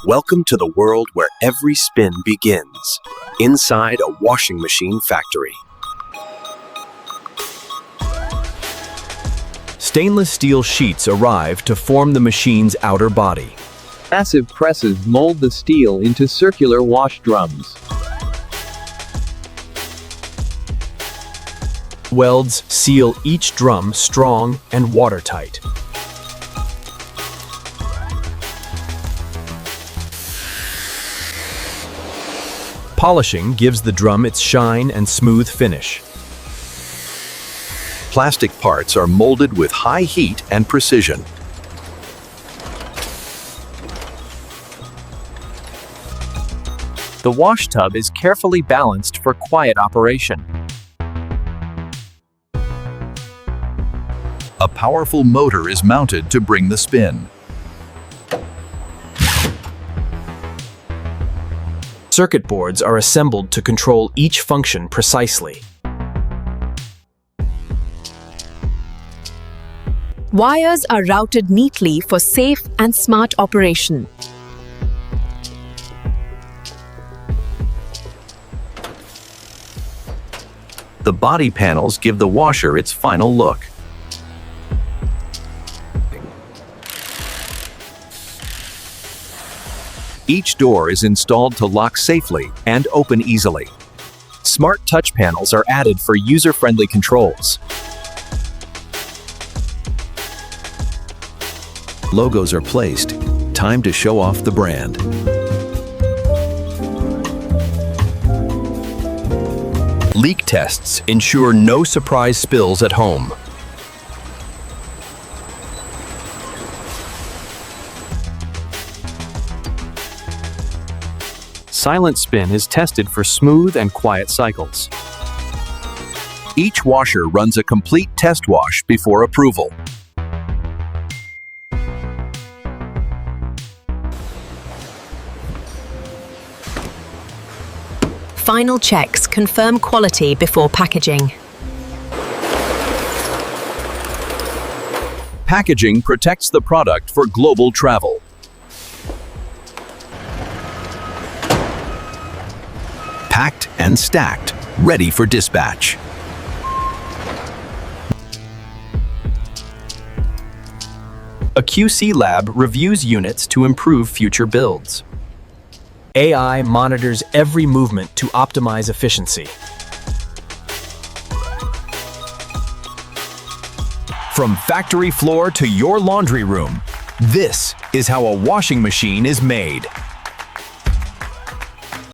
Welcome to the world where every spin begins, inside a washing machine factory. Stainless steel sheets arrive to form the machine's outer body. Massive presses mold the steel into circular wash drums. Welds seal each drum strong and watertight. Polishing gives the drum its shine and smooth finish. Plastic parts are molded with high heat and precision. The wash tub is carefully balanced for quiet operation. A powerful motor is mounted to bring the spin. Circuit boards are assembled to control each function precisely. Wires are routed neatly for safe and smart operation. The body panels give the washer its final look. Each door is installed to lock safely and open easily. Smart touch panels are added for user-friendly controls. Logos are placed. Time to show off the brand. Leak tests ensure no surprise spills at home. Silent spin is tested for smooth and quiet cycles. Each washer runs a complete test wash before approval. Final checks confirm quality before packaging. Packaging protects the product for global travel. Packed and stacked, ready for dispatch. A QC lab reviews units to improve future builds. AI monitors every movement to optimize efficiency. From factory floor to your laundry room, this is how a washing machine is made.